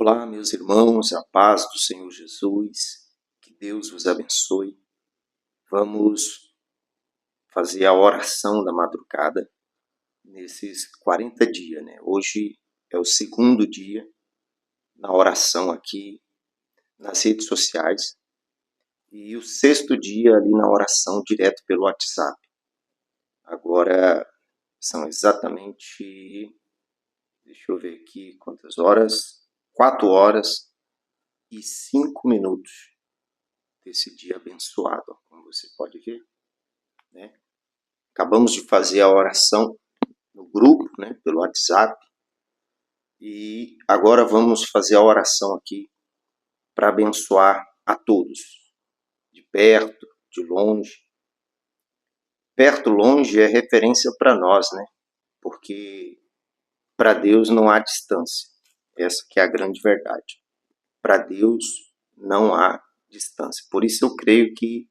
Olá, meus irmãos, a paz do Senhor Jesus, que Deus vos abençoe. Vamos fazer a oração da madrugada nesses 40 dias, né? Hoje é o segundo dia na oração aqui nas redes sociais e o sexto dia ali na oração direto pelo WhatsApp. Agora são exatamente, deixa eu ver aqui quantas horas, 4 horas e 5 minutos desse dia abençoado, como você pode ver, né? Acabamos de fazer a oração no grupo, né, pelo WhatsApp, e agora vamos fazer a oração aqui para abençoar a todos, de perto, de longe. Perto, longe é referência para nós, né? Porque para Deus não há distância. Essa que é a grande verdade. Para Deus não há distância. Por isso eu creio que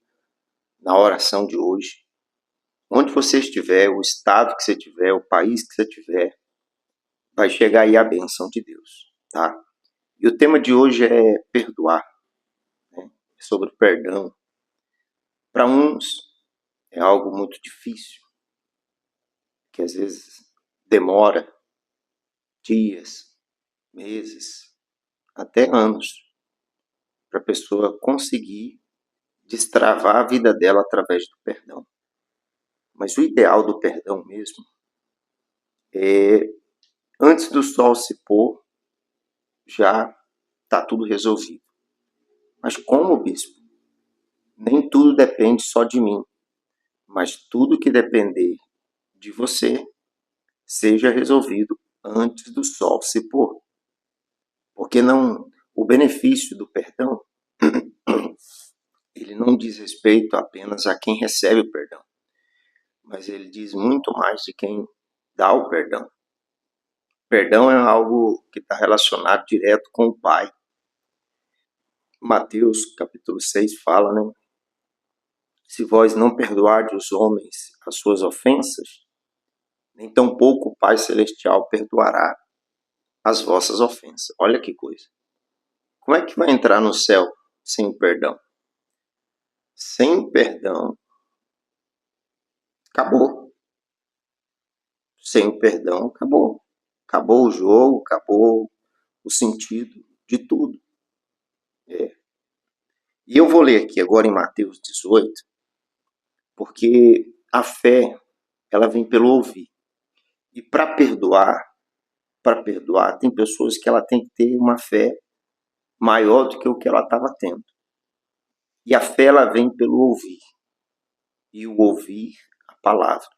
na oração de hoje, onde você estiver, o estado que você estiver, o país que você estiver, vai chegar aí a bênção de Deus, tá? E o tema de hoje é perdoar, né? Sobre o perdão. Para uns é algo muito difícil, que às vezes demora dias, meses, até anos, para a pessoa conseguir destravar a vida dela através do perdão. Mas o ideal do perdão mesmo é, antes do sol se pôr, já está tudo resolvido. Mas como, bispo? Nem tudo depende só de mim, mas tudo que depender de você seja resolvido antes do sol se pôr. Porque não, o benefício do perdão, ele não diz respeito apenas a quem recebe o perdão, mas ele diz muito mais de quem dá o perdão. Perdão é algo que está relacionado direto com o Pai. Mateus capítulo 6 fala, né? Se vós não perdoardes os homens as suas ofensas, nem tampouco o Pai Celestial perdoará as vossas ofensas. Olha que coisa. Como é que vai entrar no céu sem o perdão? Sem perdão, acabou. Sem o perdão, acabou. Acabou o jogo, acabou o sentido de tudo. E eu vou ler aqui agora em Mateus 18, porque a fé, ela vem pelo ouvir. E para perdoar, tem pessoas que ela tem que ter uma fé maior do que o que ela estava tendo. E a fé, ela vem pelo ouvir. E o ouvir a palavra.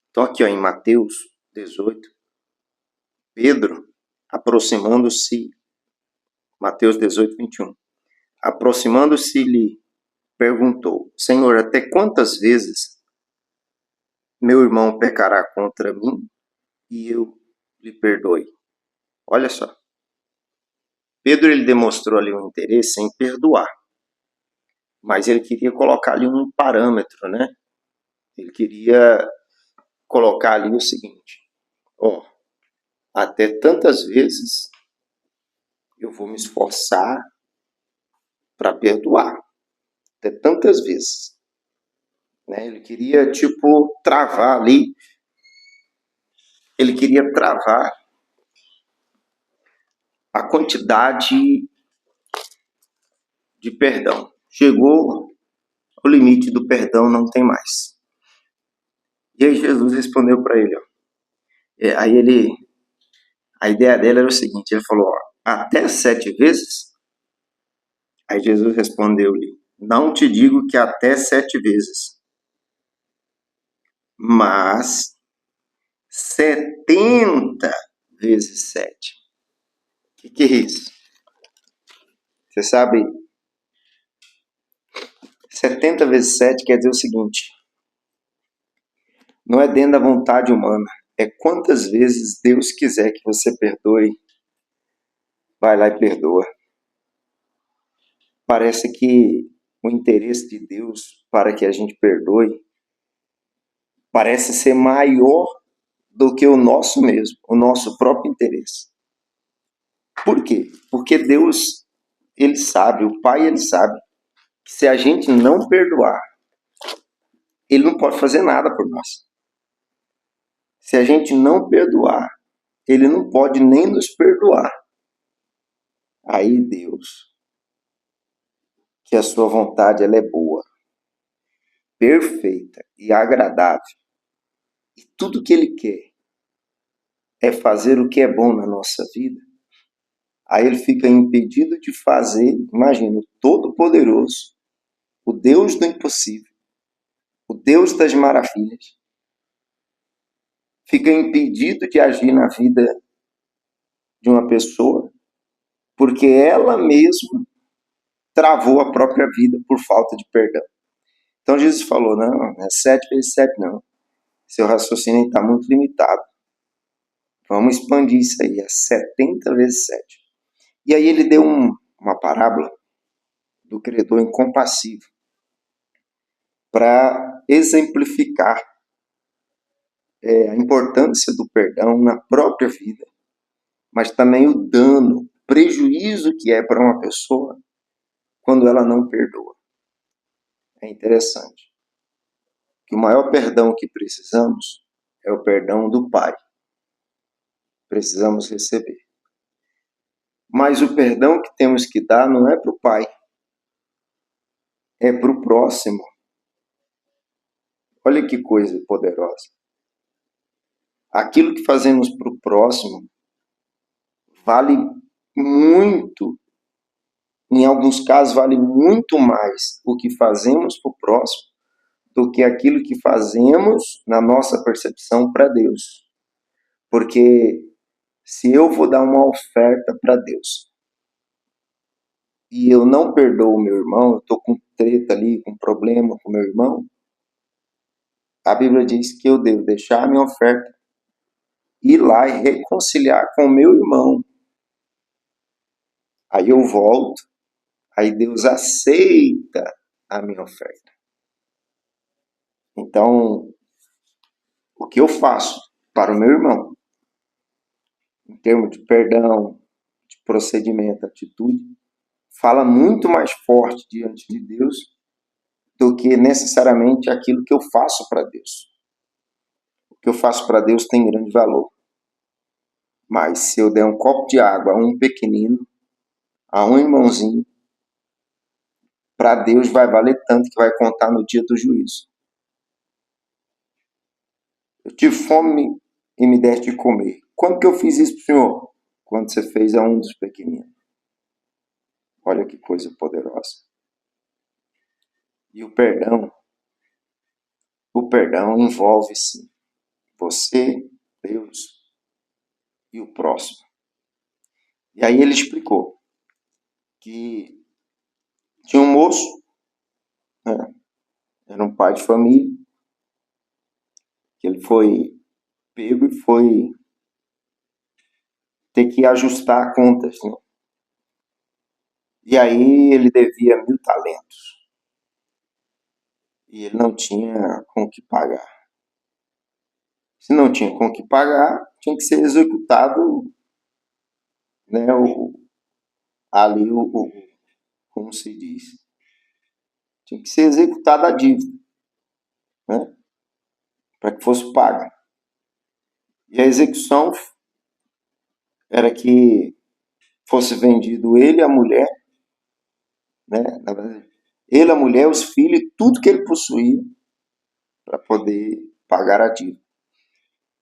Então aqui ó, em Mateus 18, Pedro, aproximando-se, Mateus 18, 21, aproximando-se-lhe, perguntou, Senhor, até quantas vezes meu irmão pecará contra mim e eu lhe perdoe? Olha só. Pedro, ele demonstrou ali um interesse em perdoar, mas ele queria colocar ali um parâmetro, né? Ele queria colocar ali o seguinte, ó, até tantas vezes eu vou me esforçar para perdoar, até tantas vezes, né? Ele queria, tipo, travar ali, ele queria travar a quantidade de perdão. Chegou o limite do perdão, não tem mais. E aí Jesus respondeu para ele, ó, a ideia dele era o seguinte, ele falou, ó, até 7 vezes? Aí Jesus respondeu-lhe, não te digo que até 7 vezes, mas 70 vezes 7. O que é isso? Você sabe, 70 vezes 7 quer dizer o seguinte, não é dentro da vontade humana, é quantas vezes Deus quiser que você perdoe, vai lá e perdoa. Parece que o interesse de Deus para que a gente perdoe parece ser maior do que o nosso mesmo, o nosso próprio interesse. Por quê? Porque Deus, ele sabe, o Pai, ele sabe que se a gente não perdoar, ele não pode fazer nada por nós. Se a gente não perdoar, ele não pode nem nos perdoar. Aí Deus, que a sua vontade ela é boa, perfeita e agradável, e tudo que ele quer é fazer o que é bom na nossa vida, aí ele fica impedido de fazer, imagina, o Todo-Poderoso, o Deus do impossível, o Deus das maravilhas, fica impedido de agir na vida de uma pessoa, porque ela mesma travou a própria vida por falta de perdão. Então Jesus falou, não é 7 vezes 7 não. Seu raciocínio está muito limitado. Vamos expandir isso aí, é 70 vezes 7. E aí ele deu uma parábola do credor incompassivo para exemplificar a importância do perdão na própria vida, mas também o dano, o prejuízo que é para uma pessoa quando ela não perdoa. É interessante que o maior perdão que precisamos é o perdão do Pai. Precisamos receber. Mas o perdão que temos que dar não é para o Pai, é para o próximo. Olha que coisa poderosa. Aquilo que fazemos para o próximo vale muito, em alguns casos vale muito mais o que fazemos para o próximo do que aquilo que fazemos na nossa percepção para Deus. Porque se eu vou dar uma oferta para Deus e eu não perdoo o meu irmão, eu estou com treta ali, com problema com o meu irmão, a Bíblia diz que eu devo deixar a minha oferta, ir lá e reconciliar com o meu irmão. Aí eu volto, aí Deus aceita a minha oferta. Então, o que eu faço para o meu irmão, em termos de perdão, de procedimento, atitude, fala muito mais forte diante de Deus do que necessariamente aquilo que eu faço para Deus. O que eu faço para Deus tem grande valor. Mas se eu der um copo de água a um pequenino, a um irmãozinho, para Deus vai valer tanto que vai contar no dia do juízo. Eu tive fome e me deste de comer. Quando que eu fiz isso para o Senhor? Quando você fez a um dos pequeninos. Olha que coisa poderosa. E o perdão envolve sim você, Deus e o próximo. E aí ele explicou que tinha um moço, né, era um pai de família, que ele foi pego e foi ter que ajustar contas, né? E aí ele devia 1.000 talentos. E ele não tinha com o que pagar. Se não tinha com o que pagar, tinha que ser executado, né, como se diz, tinha que ser executada a dívida, né, para que fosse paga. E a execução era que fosse vendido ele e a mulher, né, na verdade, ele, a mulher, os filhos, tudo que ele possuía para poder pagar a dívida.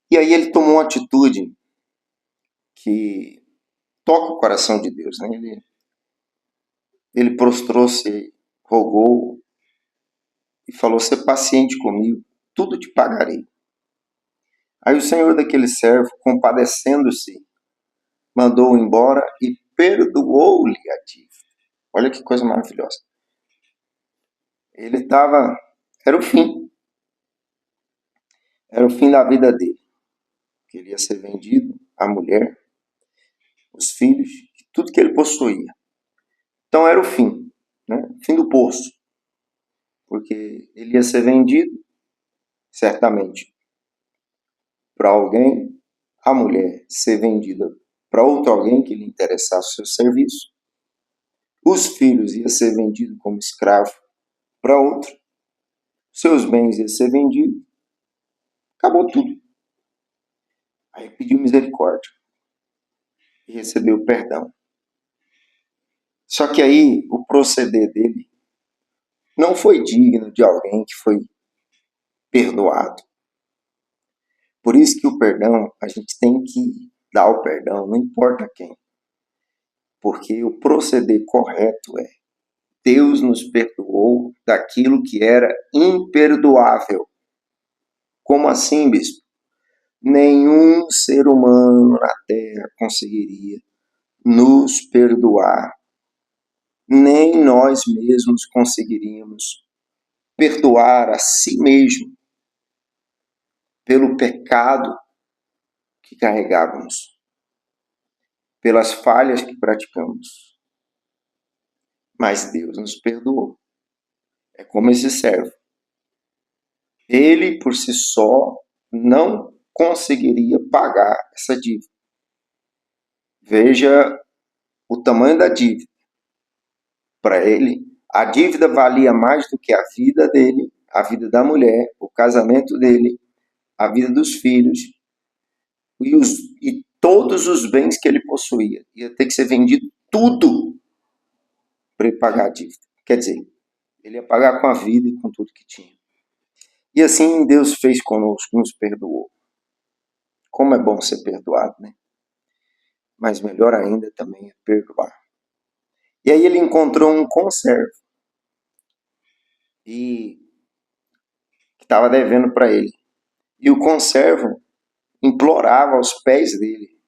E aí ele tomou uma atitude que toca o coração de Deus, né? Ele prostrou-se, rogou e falou: "Ser paciente comigo, tudo te pagarei." Aí o senhor daquele servo, compadecendo-se, mandou-o embora e perdoou-lhe a dívida. Olha que coisa maravilhosa. Ele estava, era o fim. Era o fim da vida dele. Queria ser vendido, a mulher, os filhos, tudo que ele possuía. Então era o fim, né? Fim do poço. Porque ele ia ser vendido, certamente, para alguém, a mulher ser vendida para outro alguém que lhe interessasse o seu serviço. Os filhos iam ser vendidos como escravo para outro. Seus bens iam ser vendidos. Acabou tudo. Aí pediu misericórdia e recebeu perdão. Só que aí o proceder dele não foi digno de alguém que foi perdoado. Por isso que o perdão, a gente tem que dar o perdão, não importa quem. Porque o proceder correto é: Deus nos perdoou daquilo que era imperdoável. Como assim, bispo? Nenhum ser humano na Terra conseguiria nos perdoar. Nem nós mesmos conseguiríamos perdoar a si mesmo pelo pecado que carregávamos, pelas falhas que praticamos. Mas Deus nos perdoou. É como esse servo. Ele, por si só, não conseguiria pagar essa dívida. Veja o tamanho da dívida. Para ele, a dívida valia mais do que a vida dele, a vida da mulher, o casamento dele, a vida dos filhos e todos os bens que ele possuía. Ia ter que ser vendido tudo para ele pagar a dívida. Quer dizer, ele ia pagar com a vida e com tudo que tinha. E assim Deus fez conosco, nos perdoou. Como é bom ser perdoado, né? Mas melhor ainda também é perdoar. E aí ele encontrou um conservo e que estava devendo para ele. E o conservo implorava aos pés dele.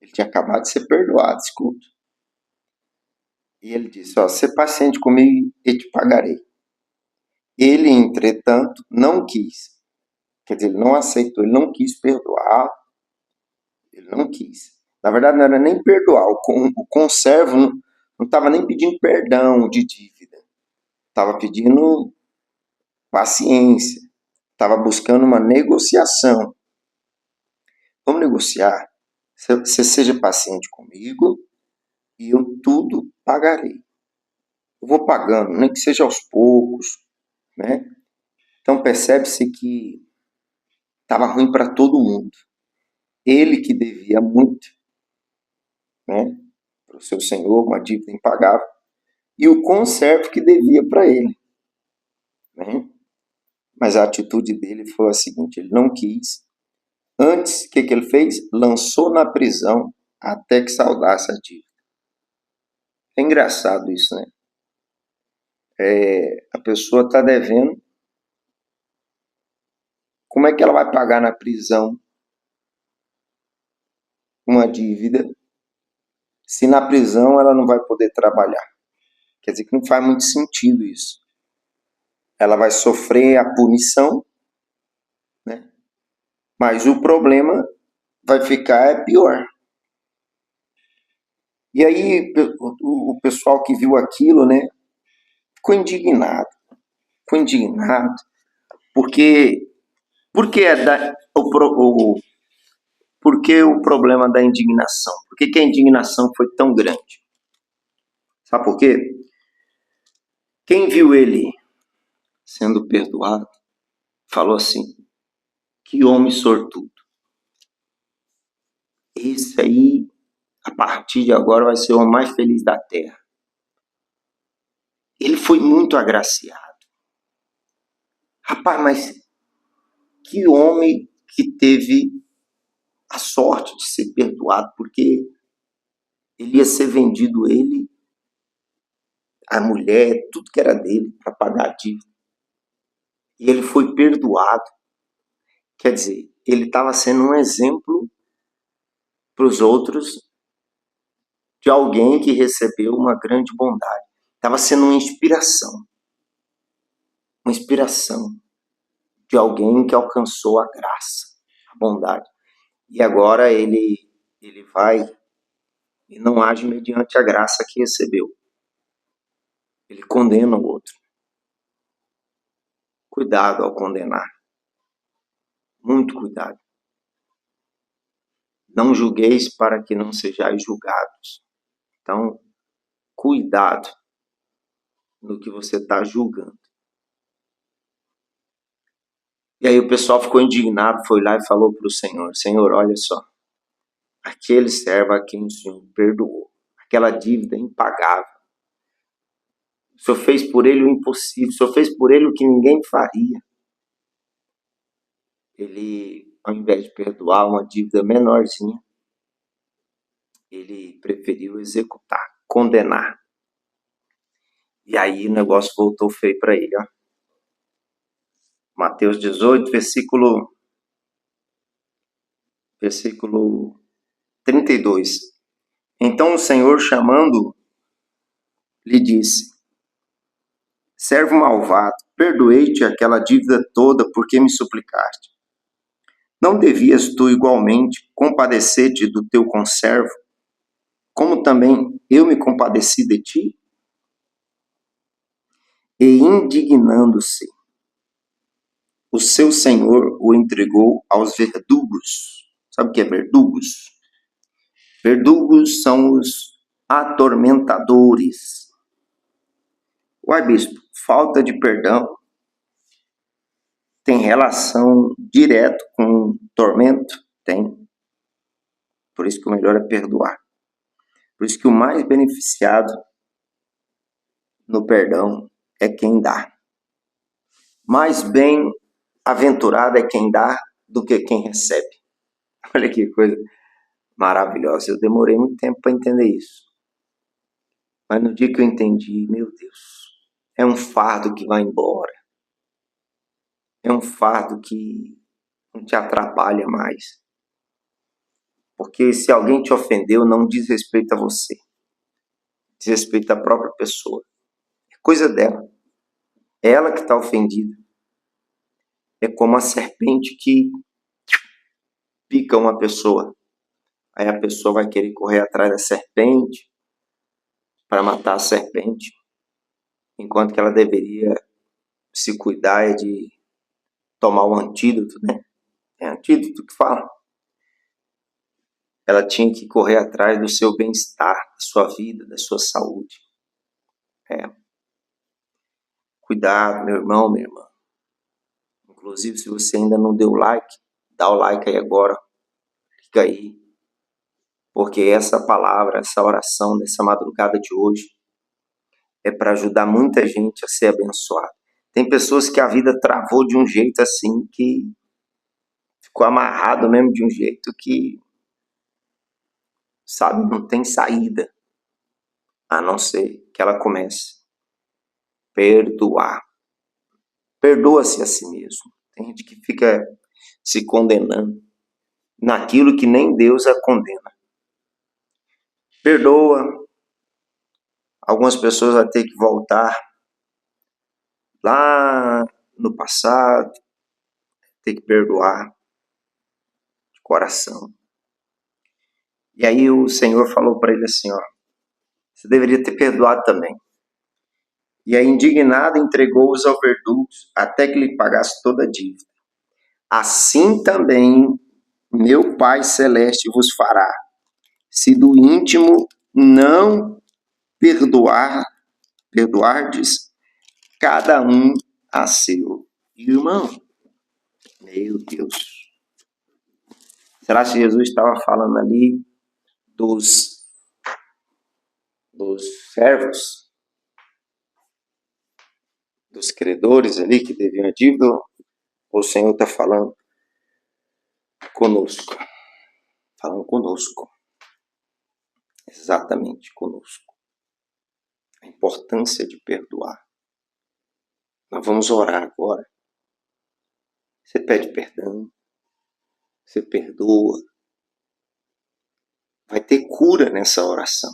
Ele tinha acabado de ser perdoado, escuta. E ele disse: ó, ser paciente comigo e te pagarei. Ele, entretanto, não quis. Quer dizer, ele não aceitou, ele não quis perdoar. Ele não quis. Na verdade, não era nem perdoar. O conservo não estava nem pedindo perdão de dívida. Estava pedindo paciência. Estava buscando uma negociação. Vamos negociar. Você seja paciente comigo e eu tudo pagarei. Eu vou pagando, nem que seja aos poucos, né? Então percebe-se que estava ruim para todo mundo. Ele que devia muito, né, para o seu senhor, uma dívida impagável, e o conservo que devia para ele, né? Mas a atitude dele foi a seguinte: ele não quis. Antes, o que ele fez? Lançou na prisão até que saudasse a dívida. É engraçado isso, né? A pessoa está devendo. Como é que ela vai pagar na prisão uma dívida se na prisão ela não vai poder trabalhar? Quer dizer que não faz muito sentido isso. Ela vai sofrer a punição, né? Mas o problema vai ficar pior. E aí o pessoal que viu aquilo, né, ficou indignado. Ficou indignado porque por que o problema da indignação? Por que a indignação foi tão grande? Sabe por quê? Quem viu ele sendo perdoado falou assim: que homem sortudo. Esse aí, a partir de agora, vai ser o homem mais feliz da terra. Ele foi muito agraciado. Rapaz, mas que homem que teve a sorte de ser perdoado, porque ele ia ser vendido, ele, a mulher, tudo que era dele, para pagar a dívida. E ele foi perdoado. Quer dizer, ele estava sendo um exemplo para os outros de alguém que recebeu uma grande bondade. Estava sendo uma inspiração de alguém que alcançou a graça, a bondade. E agora ele vai e não age mediante a graça que recebeu. Ele condena o outro. Cuidado ao condenar. Muito cuidado. Não julgueis para que não sejais julgados. Então, cuidado no que você está julgando. E aí o pessoal ficou indignado, foi lá e falou para o Senhor: Senhor, olha só, aquele servo a quem o Senhor perdoou, aquela dívida impagável. O Senhor fez por ele o impossível, o Senhor fez por ele o que ninguém faria. Ele, ao invés de perdoar uma dívida menorzinha, ele preferiu executar, condenar. E aí o negócio voltou feio para ele, ó. Mateus 18, versículo 32. Então o Senhor, chamando, lhe disse: servo malvado, perdoei-te aquela dívida toda porque me suplicaste. Não devias tu igualmente compadecer-te do teu conservo, como também eu me compadeci de ti? E indignando-se, o seu senhor o entregou aos verdugos. Sabe o que é verdugos? Verdugos são os atormentadores. Uai, bispo, falta de perdão tem relação direta com tormento? Tem. Por isso que o melhor é perdoar. Por isso que o mais beneficiado no perdão é quem dá. Mais bem-aventurado é quem dá do que quem recebe. Olha que coisa maravilhosa. Eu demorei muito tempo para entender isso. Mas no dia que eu entendi, meu Deus, é um fardo que vai embora. É um fardo que não te atrapalha mais. Porque se alguém te ofendeu, não diz respeito a você. Diz respeito à própria pessoa. É coisa dela. É ela que está ofendida. É como a serpente que pica uma pessoa. Aí a pessoa vai querer correr atrás da serpente para matar a serpente. Enquanto que ela deveria se cuidar de tomar o antídoto, né? É antídoto que fala. Ela tinha que correr atrás do seu bem-estar, da sua vida, da sua saúde. Cuidado, meu irmão, minha irmã. Inclusive, se você ainda não deu like, dá o like aí agora. Clica aí. Porque essa palavra, essa oração dessa madrugada de hoje é para ajudar muita gente a ser abençoada. Tem pessoas que a vida travou de um jeito assim que ficou amarrado mesmo de um jeito que, sabe, não tem saída. A não ser que ela comece a perdoar. Perdoa-se a si mesmo. Tem gente que fica se condenando naquilo que nem Deus a condena. Perdoa. Algumas pessoas vão ter que voltar lá no passado, ter que perdoar de coração. E aí o Senhor falou para ele assim, ó, você deveria ter perdoado também. E aí, indignado, entregou-os ao verdugos até que lhe pagasse toda a dívida. Assim também meu Pai Celeste vos fará, se do íntimo não perdoardes cada um a seu irmão. Meu Deus. Será que Jesus estava falando ali dos servos, dos credores ali que deviam a dívida? Ou o Senhor está falando conosco? Falando conosco. Exatamente conosco. A importância de perdoar. Nós vamos orar agora. Você pede perdão. Você perdoa. Vai ter cura nessa oração.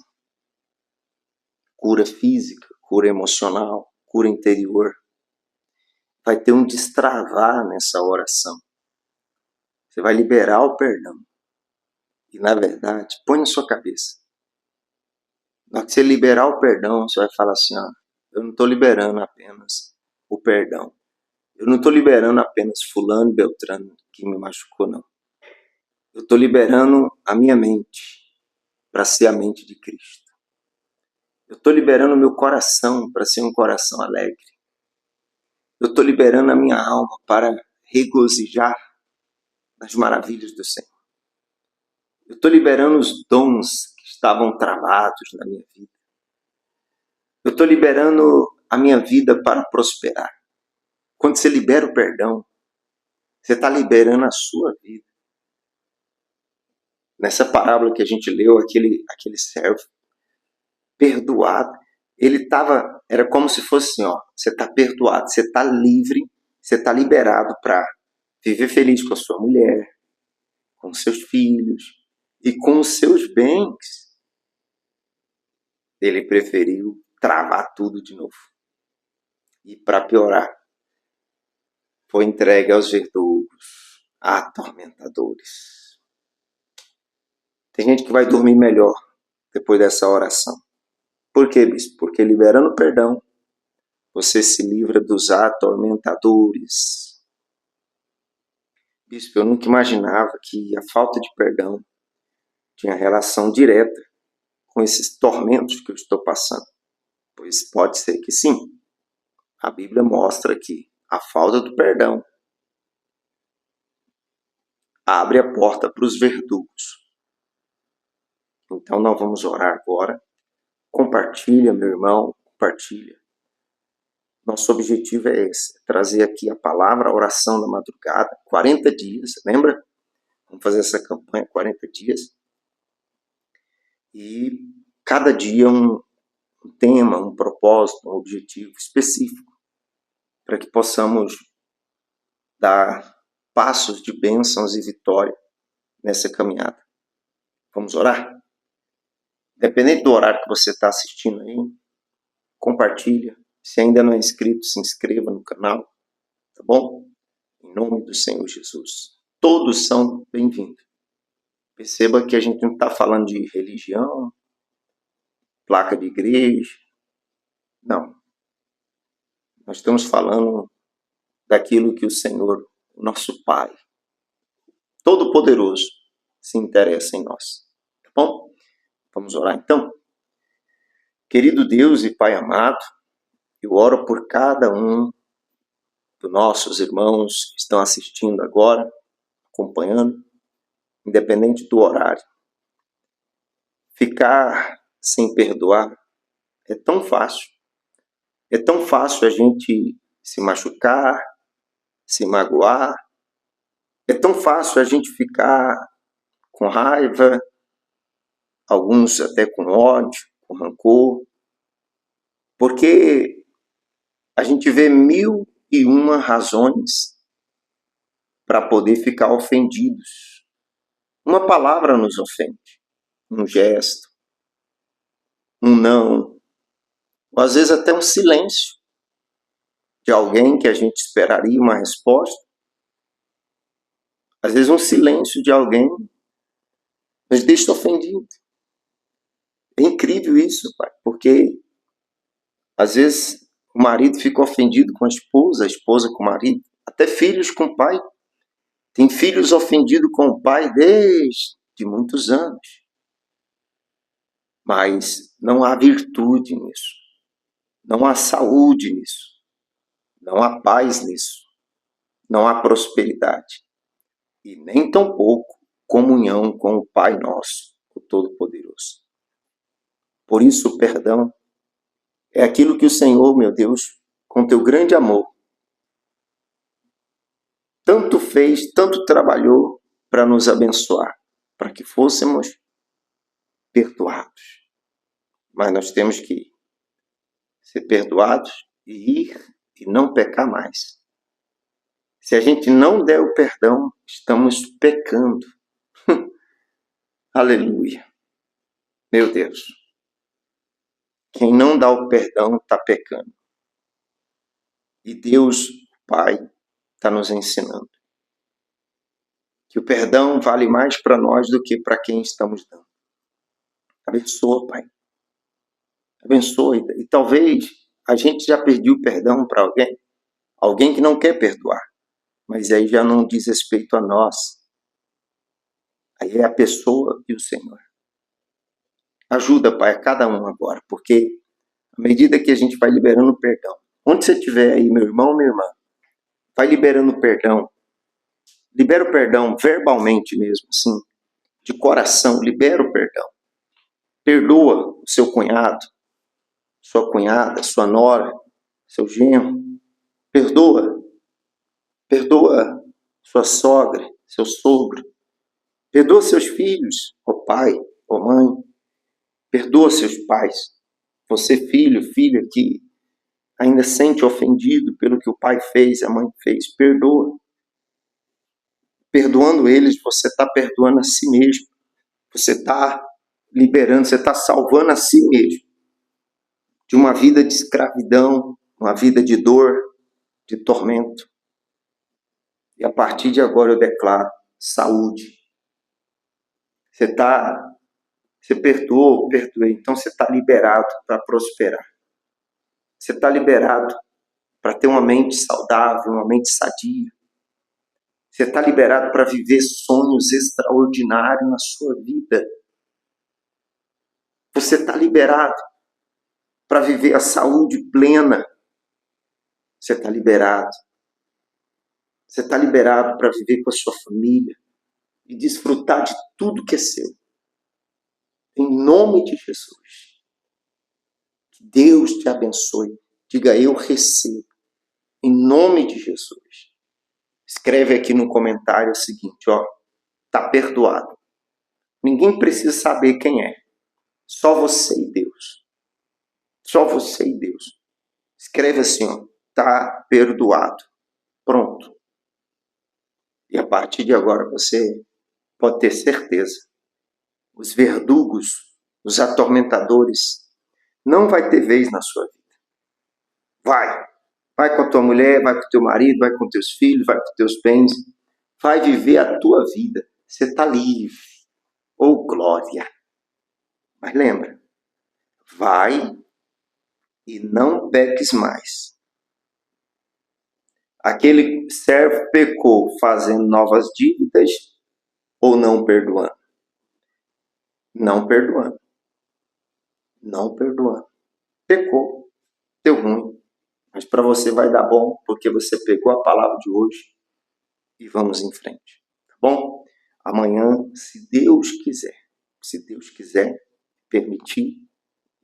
Cura física, cura emocional, cura interior. Vai ter um destravar nessa oração. Você vai liberar o perdão. E, na verdade, põe na sua cabeça. Na hora que você liberar o perdão, você vai falar assim, ó, eu não estou liberando apenas o perdão. Eu não estou liberando apenas fulano e beltrano que me machucou, não. Eu estou liberando a minha mente para ser a mente de Cristo. Eu estou liberando o meu coração para ser um coração alegre. Eu estou liberando a minha alma para regozijar nas maravilhas do Senhor. Eu estou liberando os dons que estavam travados na minha vida. Eu estou liberando a minha vida para prosperar. Quando você libera o perdão, você está liberando a sua vida. Nessa parábola que a gente leu, aquele servo perdoado, era como se fosse assim, ó, você está perdoado, você está livre, você está liberado para viver feliz com a sua mulher, com os seus filhos e com os seus bens. Ele preferiu travar tudo de novo. E para piorar, foi entregue aos verdugos, a atormentadores. Tem gente que vai dormir melhor depois dessa oração. Por quê, bispo? Porque liberando perdão, você se livra dos atormentadores. Bispo, eu nunca imaginava que a falta de perdão tinha relação direta com esses tormentos que eu estou passando. Pois pode ser que sim. A Bíblia mostra que a falta do perdão abre a porta para os verdugos. Então nós vamos orar agora. Compartilha, meu irmão, compartilha. Nosso objetivo é esse, trazer aqui a palavra, a oração da madrugada, 40 dias, lembra? Vamos fazer essa campanha 40 dias. E cada dia um tema, um propósito, um objetivo específico, para que possamos dar passos de bênçãos e vitória nessa caminhada. Vamos orar? Independente do horário que você está assistindo aí, compartilha. Se ainda não é inscrito, se inscreva no canal, tá bom? Em nome do Senhor Jesus. Todos são bem-vindos. Perceba que a gente não está falando de religião, placa de igreja. Não. Nós estamos falando daquilo que o Senhor, o nosso Pai, Todo-Poderoso, se interessa em nós. Tá bom? Vamos orar então? Querido Deus e Pai amado, eu oro por cada um dos nossos irmãos que estão assistindo agora, acompanhando, independente do horário. Ficar sem perdoar é tão fácil. É tão fácil a gente se machucar, se magoar. É tão fácil a gente ficar com raiva, alguns até com ódio, com rancor, porque a gente vê 1001 razões para poder ficar ofendidos. Uma palavra nos ofende, um gesto, um não, ou às vezes até um silêncio de alguém que a gente esperaria uma resposta. Às vezes um silêncio de alguém nos deixa ofendido. É incrível isso, pai, porque às vezes o marido fica ofendido com a esposa com o marido, até filhos com o pai. Tem filhos ofendidos com o pai desde muitos anos. Mas não há virtude nisso. Não há saúde nisso. Não há paz nisso. Não há prosperidade. E nem tampouco comunhão com o Pai nosso, o Todo-Poderoso. Por isso o perdão é aquilo que o Senhor, meu Deus, com teu grande amor, tanto fez, tanto trabalhou para nos abençoar, para que fôssemos perdoados. Mas nós temos que ser perdoados e ir e não pecar mais. Se a gente não der o perdão, estamos pecando. Aleluia. Meu Deus. Quem não dá o perdão está pecando. E Deus, Pai, está nos ensinando que o perdão vale mais para nós do que para quem estamos dando. Abençoa, Pai. Abençoa. E talvez a gente já perdeu o perdão para alguém que não quer perdoar. Mas aí já não diz respeito a nós. Aí é a pessoa e o Senhor. Ajuda, Pai, a cada um agora, porque à medida que a gente vai liberando perdão, onde você estiver aí, meu irmão, minha irmã, vai liberando perdão. Libera o perdão verbalmente mesmo, assim, de coração, libera o perdão. Perdoa o seu cunhado, sua cunhada, sua nora, seu genro. Perdoa. Perdoa sua sogra, seu sogro. Perdoa seus filhos, ó pai, ó mãe. Perdoa seus pais. Você, filho, filha, que ainda sente ofendido pelo que o pai fez, a mãe fez. Perdoa. Perdoando eles, você está perdoando a si mesmo. Você está liberando, você está salvando a si mesmo de uma vida de escravidão, uma vida de dor, de tormento. E a partir de agora eu declaro saúde. Você perdoou, perdoei. Então você está liberado para prosperar. Você está liberado para ter uma mente saudável, uma mente sadia. Você está liberado para viver sonhos extraordinários na sua vida. Você está liberado para viver a saúde plena. Você está liberado. Você está liberado para viver com a sua família e desfrutar de tudo que é seu. Em nome de Jesus. Que Deus te abençoe. Diga, eu recebo. Em nome de Jesus. Escreve aqui no comentário o seguinte, ó. Tá perdoado. Ninguém precisa saber quem é. Só você e Deus. Só você e Deus. Escreve assim, ó. Tá perdoado. Pronto. E a partir de agora você pode ter certeza. Os verdugos, os atormentadores, não vai ter vez na sua vida. Vai. Vai com a tua mulher, vai com o teu marido, vai com teus filhos, vai com teus bens. Vai viver a tua vida. Você está livre. Oh, glória. Mas lembra, vai e não peques mais. Aquele servo pecou fazendo novas dívidas ou não perdoando? Não perdoando. Não perdoando. Pecou. Deu ruim. Mas para você vai dar bom, porque você pegou a palavra de hoje e vamos em frente. Tá bom? Amanhã, se Deus quiser permitir,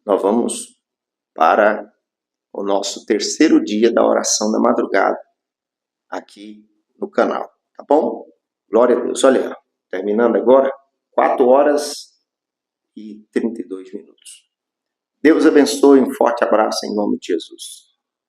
nós vamos para o nosso terceiro dia da oração da madrugada aqui no canal, tá bom? Glória a Deus. Olha, terminando agora, 4h32. Deus abençoe, um forte abraço em nome de Jesus.